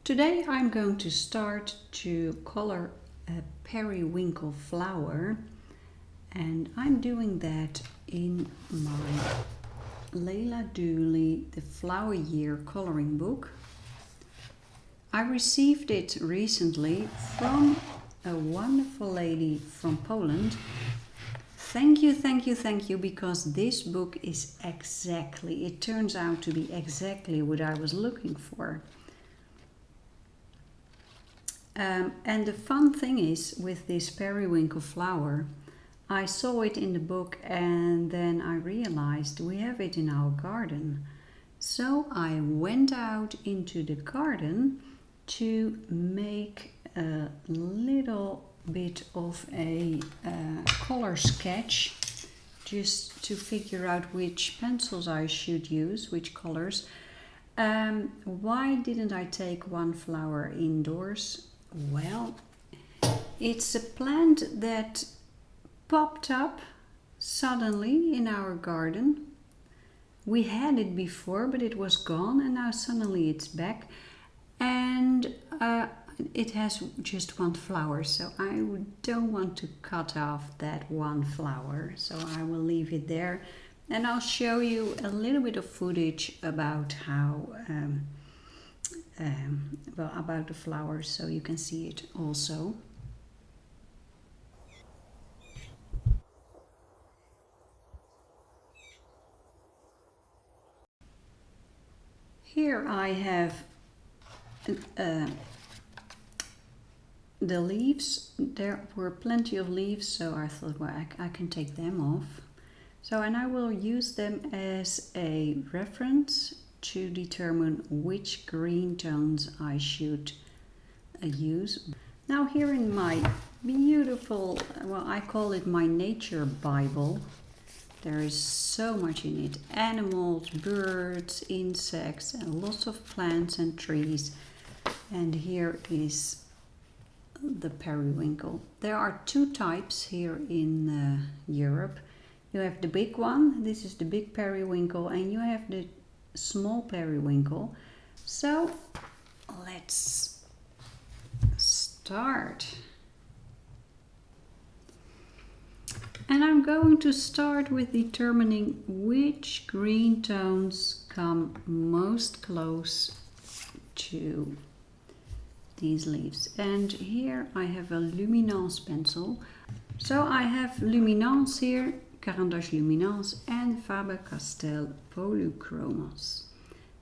Today I'm going to start to color a periwinkle flower, and I'm doing that in my Leila Duly The Flower Year coloring book. I received it recently from a wonderful lady from Poland. Thank you, because this book is it turns out to be exactly what I was looking for. And the fun thing is with this periwinkle flower, I saw it in the book and then I realized we have it in our garden. So I went out into the garden to make a little bit of a color sketch, just to figure out which pencils I should use, which colors. Why didn't I take one flower indoors? Well, it's a plant that popped up suddenly in our garden. We had it before, but it was gone, and now suddenly it's back. And it has just one flower, so I don't want to cut off that one flower, so I will leave it there. And I'll show you a little bit of footage about how about the flowers, so you can see it also. Here I have the leaves. There were plenty of leaves, so I thought, well, I can take them off. So, and I will use them as a reference to determine which green tones I should use. Now here in my beautiful, well, I call it my nature Bible. There is so much in it. Animals, birds, insects, and lots of plants and trees. And here is the periwinkle. There are two types here in Europe. You have the big one, this is the big periwinkle, and you have the small periwinkle. So let's start. And I'm going to start with determining which green tones come most close to these leaves. And here I have a Luminance pencil. So I have Luminance here, Caran Luminance, and Faber Castell Polychromos.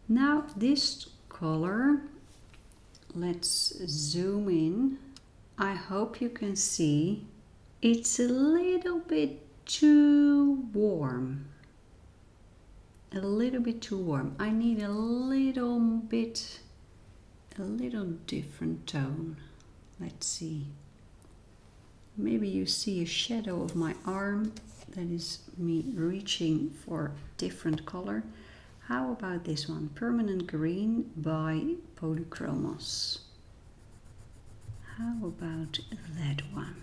Now this color, let's zoom in. I hope you can see it's a little bit too warm. A little bit too warm. I need a little different tone. Let's see. Maybe you see a shadow of my arm. That is me reaching for different color. How about this one? Permanent Green by Polychromos. How about that one?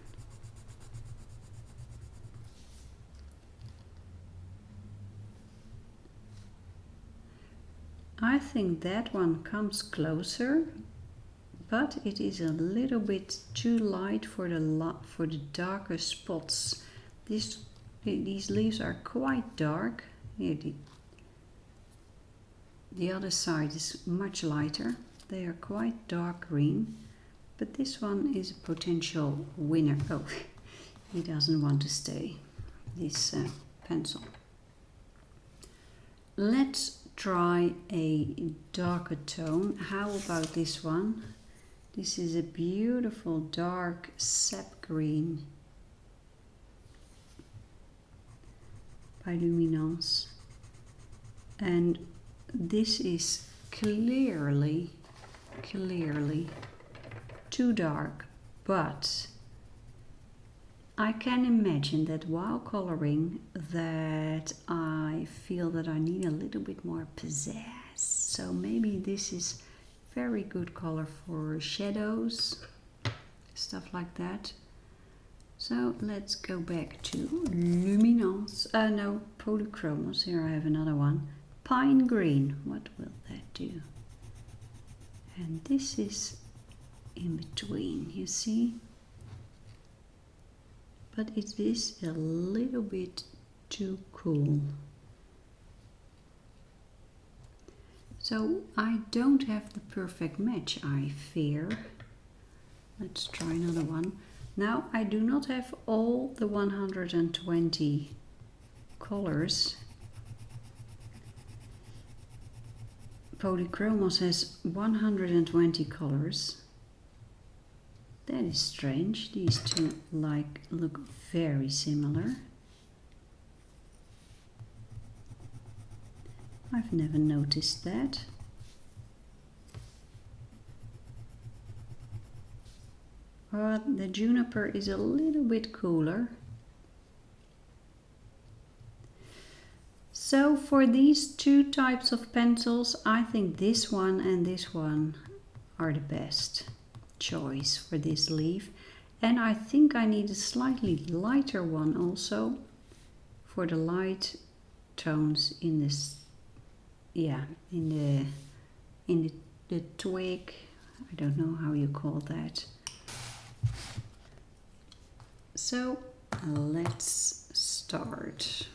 I think that one comes closer, but it is a little bit too light for the darker spots. These leaves are quite dark. Here, the other side is much lighter. They are quite dark green, but this one is a potential winner. Oh, he doesn't want to stay, this pencil. Let's try a darker tone. How about this one? This is a beautiful dark sap green by Luminance, and this is clearly too dark, but I can imagine that while coloring that I feel that I need a little bit more pizzazz. So maybe this is very good color for shadows, stuff like that. So let's go back to Luminance, Polychromos. Here I have another one. Pine green, what will that do? And this is in between, you see? But it is a little bit too cool. So I don't have the perfect match, I fear. Let's try another one. Now I do not have all the 120 colors. Polychromos has 120 colors. That is strange. These two look very similar. I've never noticed that. But the juniper is a little bit cooler. So for these two types of pencils, I think this one and this one are the best choice for this leaf. And I think I need a slightly lighter one also for the light tones in this, yeah, in the twig. I don't know how you call that. So let's start.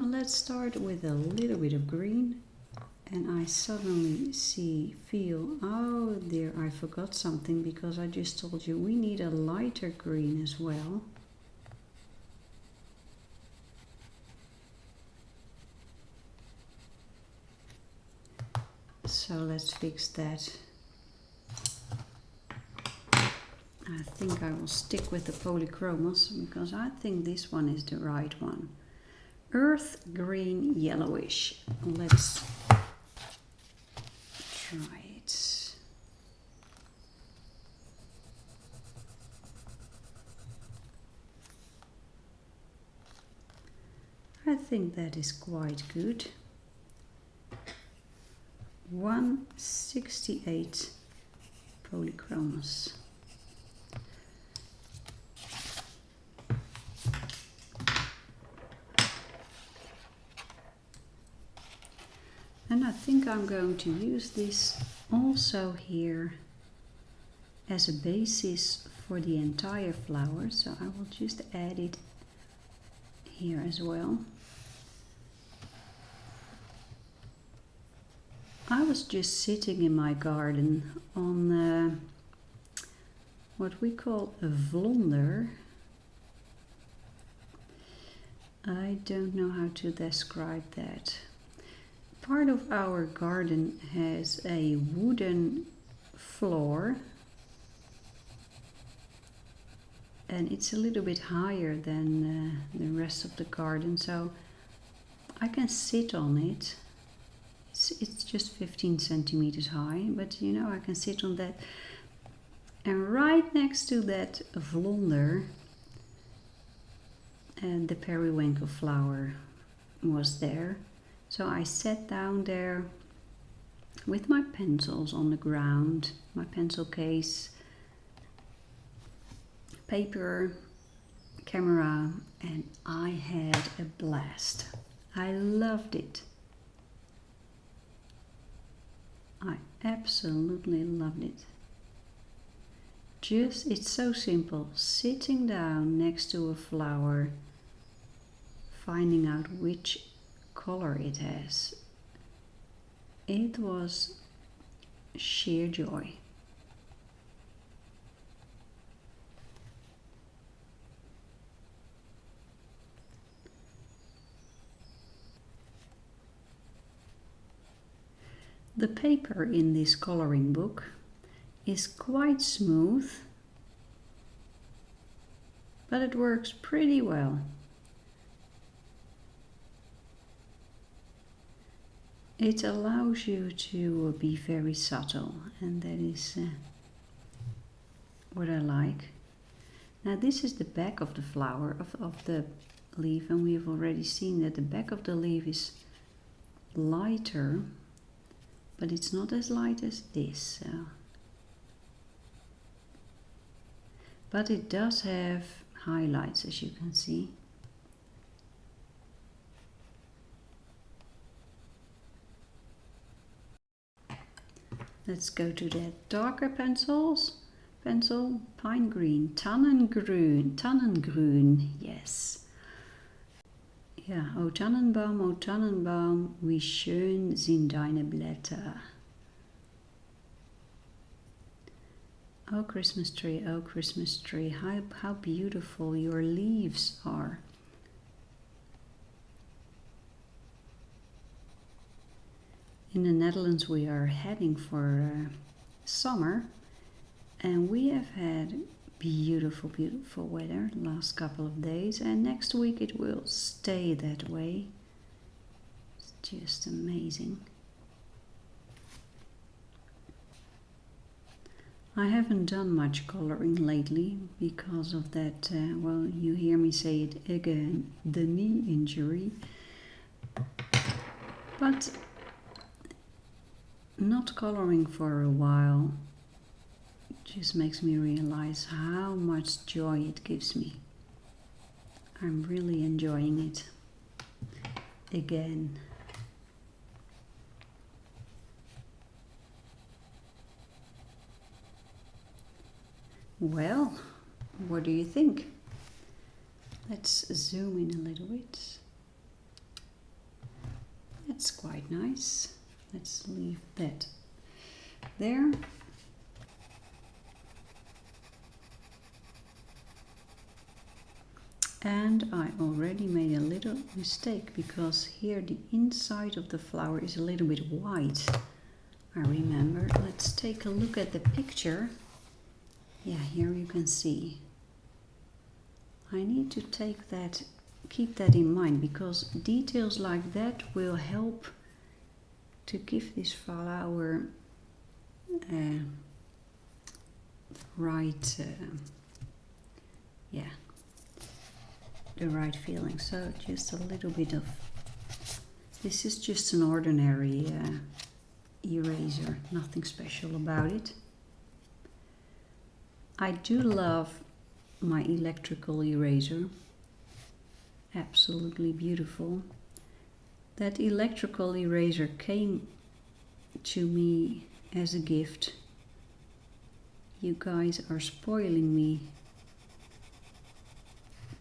Let's start with a little bit of green, and I suddenly feel, oh dear, I forgot something, because I just told you we need a lighter green as well. So let's fix that. I think I will stick with the Polychromos because I think this one is the right one. Earth green yellowish. Let's try it. I think that is quite good. 168 Polychromos. And I think I'm going to use this also here as a basis for the entire flower. So I will just add it here as well. I was just sitting in my garden on what we call a vlonder. I don't know how to describe that. Part of our garden has a wooden floor, and it's a little bit higher than the rest of the garden, so I can sit on it. It's just 15 centimeters high, but you know, I can sit on that. And right next to that vlonder, and the periwinkle flower was there. So I sat down there with my pencils on the ground, my pencil case, paper, camera, and I had a blast. I loved it. I absolutely loved it. It's so simple, sitting down next to a flower, finding out which color it has. It was sheer joy. The paper in this coloring book is quite smooth, but it works pretty well. It allows you to be very subtle, and that is what I like. Now this is the back of the flower, of the leaf, and we've already seen that the back of the leaf is lighter, but it's not as light as this. But it does have highlights, as you can see. Let's go to that darker pencil, pine green, Tannengrün, yes. Ja, O Tannenbaum, wie schön sind deine Blätter. Oh Christmas tree, how beautiful your leaves are. In the Netherlands we are heading for summer, and we have had beautiful weather the last couple of days, and next week it will stay that way. It's just amazing. I haven't done much coloring lately because of that, well, you hear me say it again, the knee injury. But not coloring for a while just makes me realize how much joy it gives me. I'm really enjoying it again. Well, what do you think? Let's zoom in a little bit. That's quite nice. Let's leave that there. And I already made a little mistake because here the inside of the flower is a little bit white. I remember. Let's take a look at the picture. Yeah, here you can see. I need to keep that in mind, because details like that will help to give this flower the right feeling. So just a little bit of, this is just an ordinary eraser, nothing special about it. I do love my electrical eraser, absolutely beautiful. That electrical eraser came to me as a gift. You guys are spoiling me.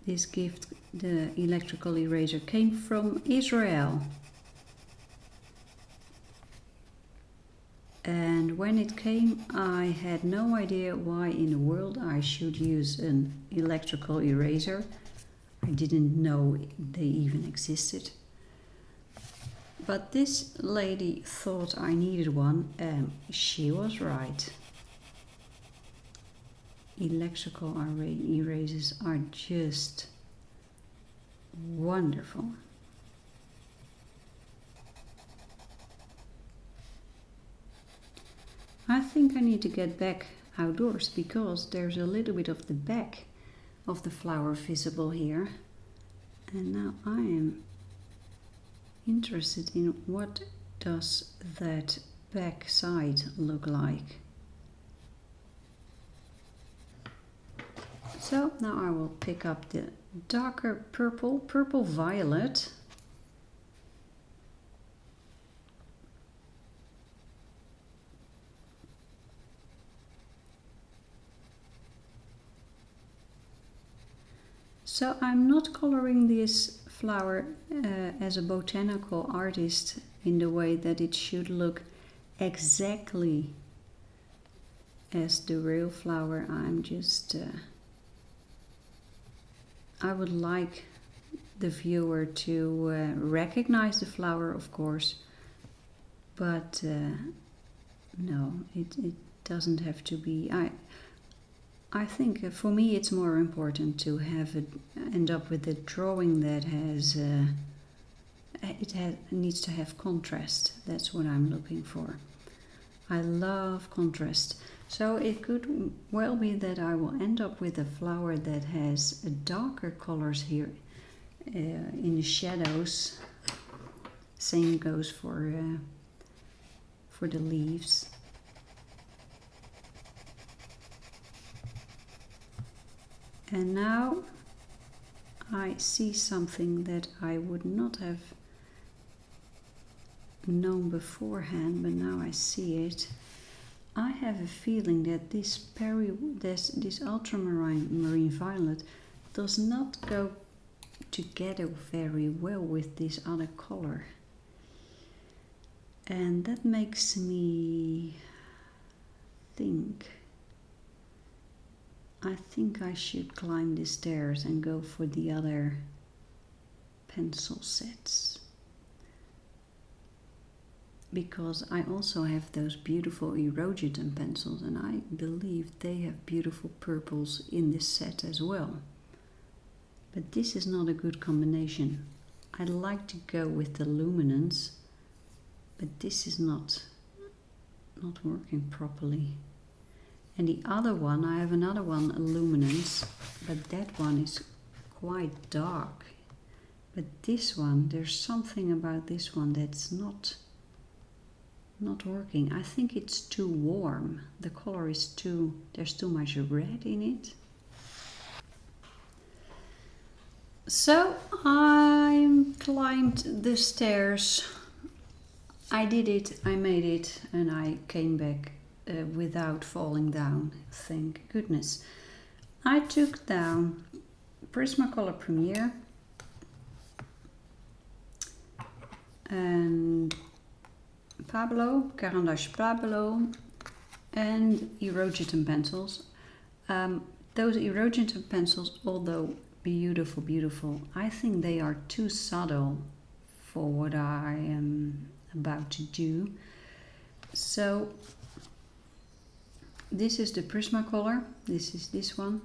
This gift, the electrical eraser, came from Israel. And when it came, I had no idea why in the world I should use an electrical eraser. I didn't know they even existed. But this lady thought I needed one, and she was right. Electrical erasers are just wonderful. I think I need to get back outdoors because there's a little bit of the back of the flower visible here. And now I am interested in what does that back side look like. So now I will pick up the darker purple violet. So I'm not coloring this flower as a botanical artist in the way that it should look exactly as the real flower. I'm just I would like the viewer to recognize the flower, of course, but no, it doesn't have to be. I think for me it's more important to have it end up with a drawing that has needs to have contrast. That's what I'm looking for. I love contrast. So it could well be that I will end up with a flower that has darker colors here in the shadows. Same goes for the leaves. And now I see something that I would not have known beforehand, but now I see it. I have a feeling that this ultramarine violet does not go together very well with this other color. And that makes me think, I think I should climb the stairs and go for the other pencil sets. Because I also have those beautiful Irojiten pencils, and I believe they have beautiful purples in this set as well. But this is not a good combination. I'd like to go with the Luminance, but this is not working properly. And the other one, I have another one, a Luminance, but that one is quite dark. But this one, there's something about this one that's not working. I think it's too warm. The color is there's too much red in it. So I climbed the stairs. I did it, I made it, and I came back without falling down, thank goodness. I took down Prismacolor Premier and Caran Pablo and Irojiten Pencils. Those Irojiten Pencils, although beautiful, I think they are too subtle for what I am about to do. So this is the Prismacolor, this is this one.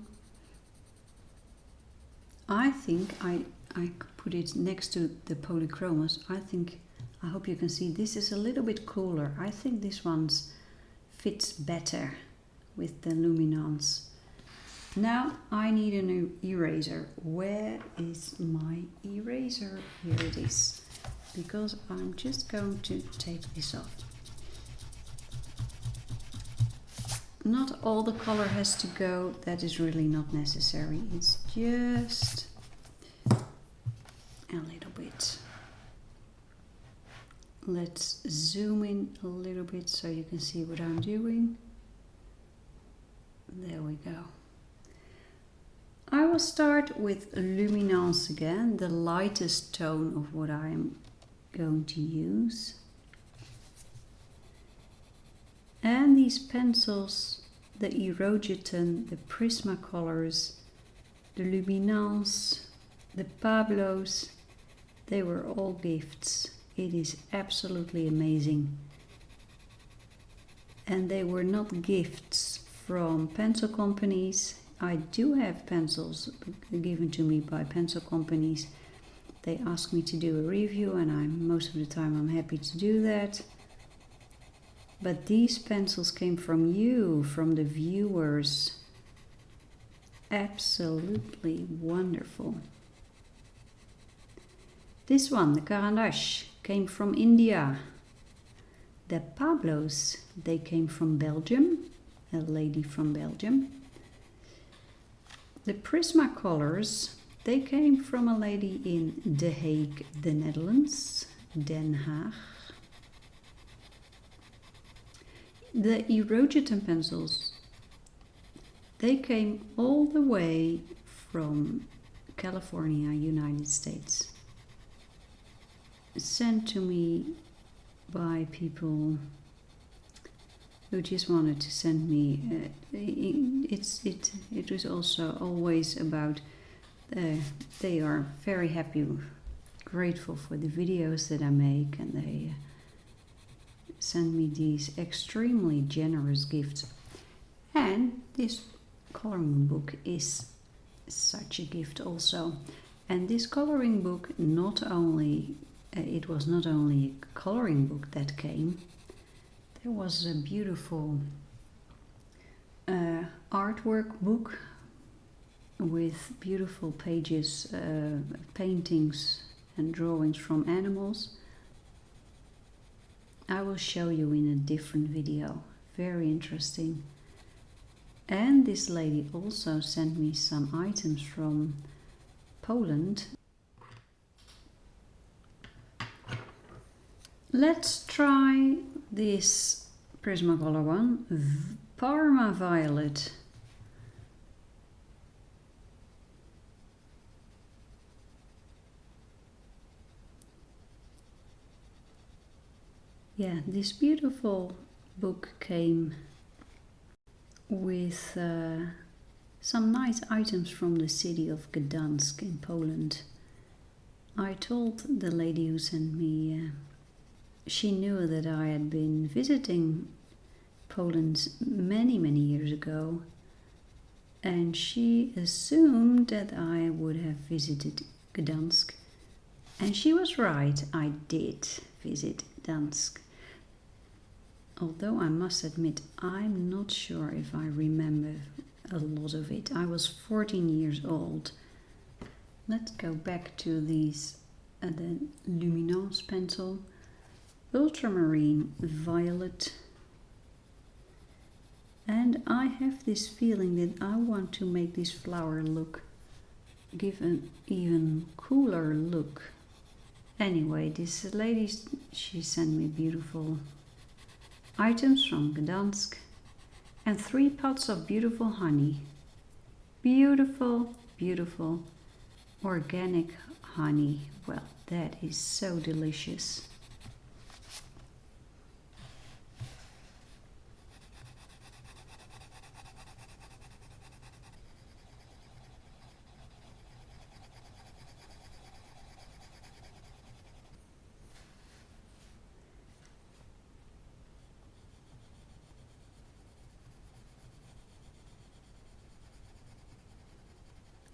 I think I put it next to the Polychromos. I hope you can see this is a little bit cooler. I think this one fits better with the Luminance. Now I need an eraser. Where is my eraser? Here it is. Because I'm just going to take this off. Not all the color has to go. That is really not necessary. It's just a little bit. Let's zoom in a little bit so you can see what I'm doing. There we go. I will start with Luminance again, the lightest tone of what I am going to use. And these pencils, the Irojiten, the Prismacolors, the Luminance, the Pablos, they were all gifts. It is absolutely amazing. And they were not gifts from pencil companies. I do have pencils given to me by pencil companies. They ask me to do a review, and most of the time I'm happy to do that. But these pencils came from you, from the viewers. Absolutely wonderful. This one, the Caran, came from India. The Pablos, they came from Belgium, a lady from Belgium. The Prismacolors, they came from a lady in The Hague, the Netherlands, Den Haag. The Irojiten Pencils, they came all the way from California, United States. Sent to me by people who just wanted to send me. It was also always about. They are very happy, grateful for the videos that I make, and they send me these extremely generous gifts. And this coloring book is such a gift also. And this coloring book it was not only a coloring book that came, there was a beautiful artwork book with beautiful pages, paintings and drawings from animals. I will show you in a different video. Very interesting. And this lady also sent me some items from Poland. Let's try this Prismacolor one, Parma Violet. Yeah, this beautiful book came with some nice items from the city of Gdansk in Poland. I told the lady who sent me, she knew that I had been visiting Poland many years ago, and she assumed that I would have visited Gdansk, and she was right. I did visit Gdansk. Although I must admit, I'm not sure if I remember a lot of it. I was 14 years old. Let's go back to these, the Luminance pencil, ultramarine violet. And I have this feeling that I want to make this flower look, give an even cooler look. Anyway, this lady, she sent me beautiful items from Gdansk and 3 pots of beautiful honey. Beautiful, beautiful organic honey. Well, that is so delicious.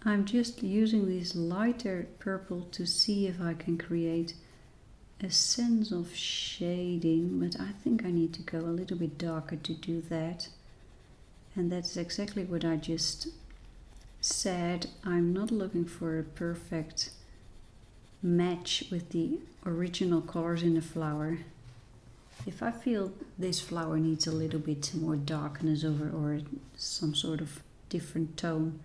I'm just using this lighter purple to see if I can create a sense of shading, but I think I need to go a little bit darker to do that. And that's exactly what I just said. I'm not looking for a perfect match with the original colors in the flower. If I feel this flower needs a little bit more darkness over or some sort of different tone,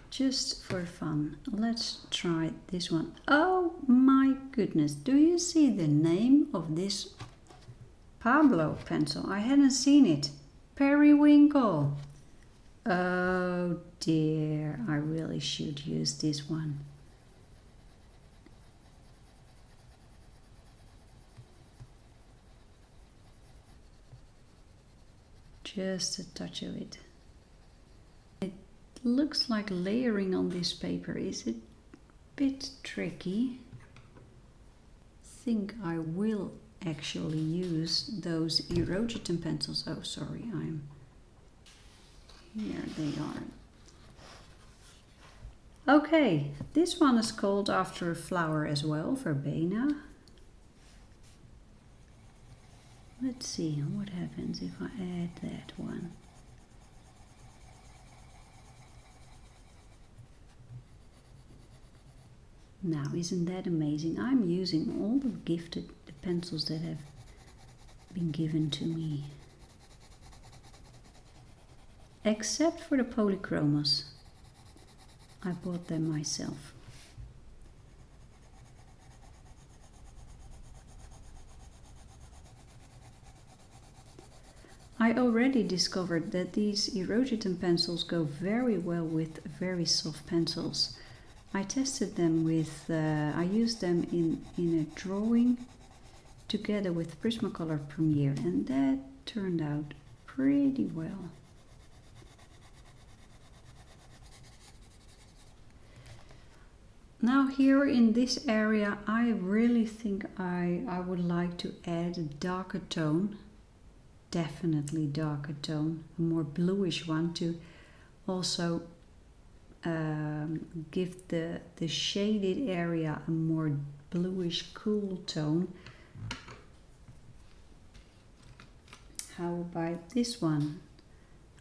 just for fun, let's try this one. Oh my goodness, do you see the name of this Pablo pencil? I hadn't seen it. Periwinkle. Oh dear, I really should use this one. Just a touch of it. Looks like layering on this paper. Is it a bit tricky? I think I will actually use those Irojiten pencils. Oh, sorry, here they are. Okay, this one is called after a flower as well, verbena. Let's see what happens if I add that one. Now, isn't that amazing? I'm using all the gifted pencils that have been given to me. Except for the Polychromos. I bought them myself. I already discovered that these Irojiten pencils go very well with very soft pencils. I tested them with, I used them in a drawing together with Prismacolor Premiere, and that turned out pretty well. Now here in this area, I really think I would like to add a darker tone, definitely darker tone, a more bluish one to also give the shaded area a more bluish cool tone. How about this one?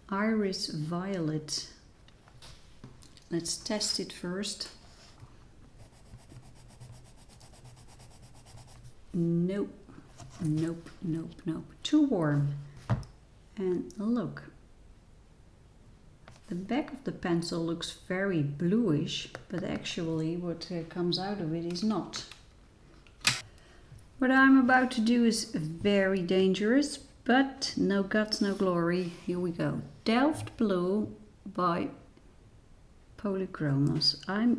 Iris Violet. Let's test it first. Nope, nope, nope, nope. Too warm. And look. The back of the pencil looks very bluish, but actually what comes out of it is not. What I'm about to do is very dangerous, but no guts, no glory. Here we go. Delft Blue by Polychromos. I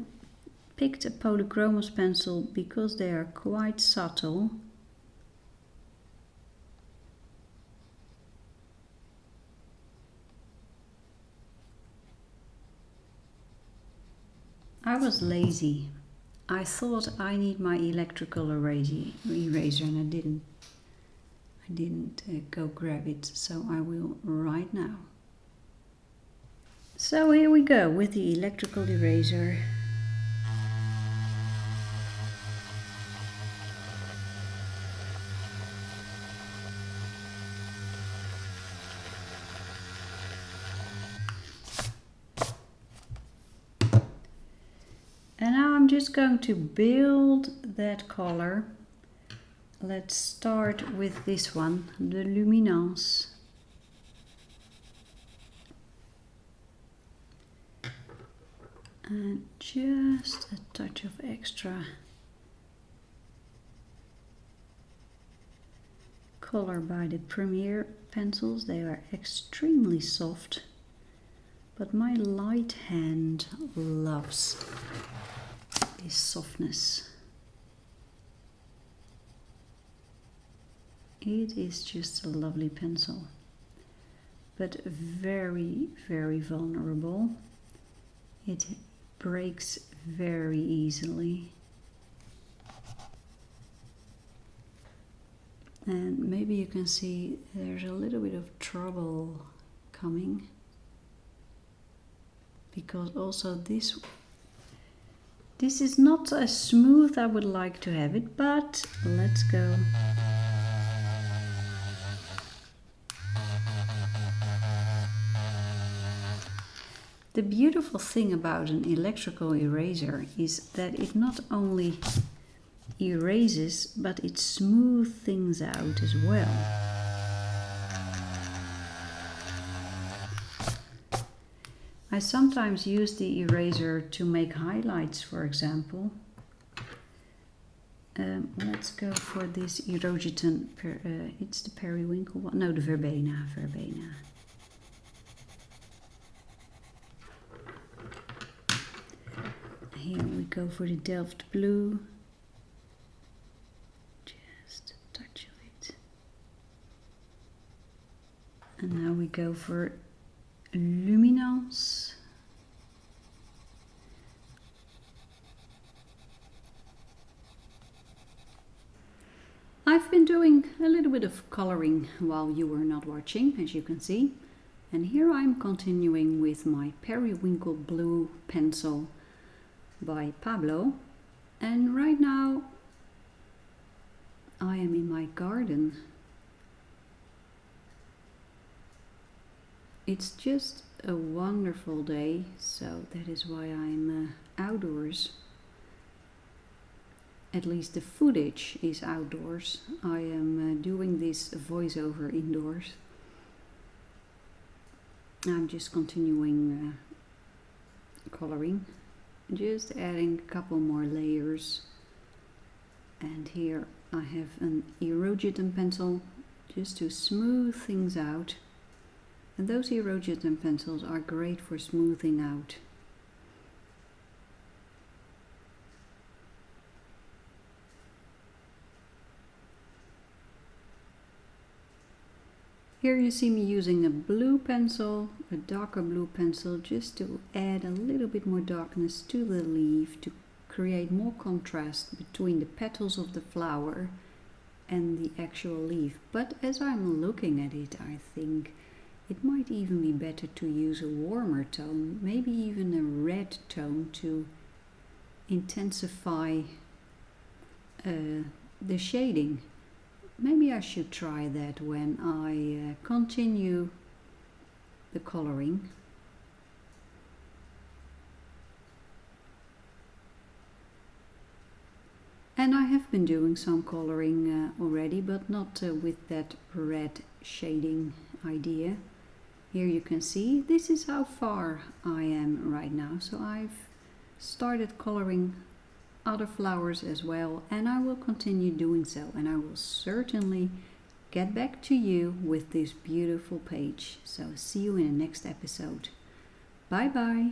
picked a Polychromos pencil because they are quite subtle. I was lazy. I thought I need my electrical eraser and I didn't go grab it, so I will right now. So here we go with the electrical eraser. And now I'm just going to build that color. Let's start with this one, the Luminance. And just a touch of extra color by the Premier pencils. They are extremely soft, but my light hand loves this softness. It is just a lovely pencil, but very, very vulnerable. It breaks very easily. And maybe you can see there's a little bit of trouble coming, because also this is not as smooth I would like to have it, but let's go. The beautiful thing about an electrical eraser is that it not only erases, but it smooths things out as well. I sometimes use the eraser to make highlights, for example. Let's go for this Irojiten, it's the Periwinkle one, no, the Verbena. Here we go for the Delft Blue. Just a touch of it. And now we go for Luminance. I've been doing a little bit of coloring while you were not watching, as you can see. And here I'm continuing with my Periwinkle Blue pencil by Pablo. And right now I am in my garden. It's just a wonderful day, so that is why I'm outdoors. At least the footage is outdoors. I am doing this voiceover indoors. I'm just continuing coloring, just adding a couple more layers. And here I have an Irojiten pencil just to smooth things out. And those Irojiten pencils are great for smoothing out. Here you see me using a blue pencil, a darker blue pencil, just to add a little bit more darkness to the leaf, to create more contrast between the petals of the flower and the actual leaf. But as I'm looking at it, I think it might even be better to use a warmer tone, maybe even a red tone, to intensify the shading. Maybe I should try that when I continue the coloring. And I have been doing some coloring already, but not with that red shading idea. Here you can see this is how far I am right now. So I've started coloring other flowers as well, and I will continue doing so, and I will certainly get back to you with this beautiful page. So see you in the next episode. Bye bye.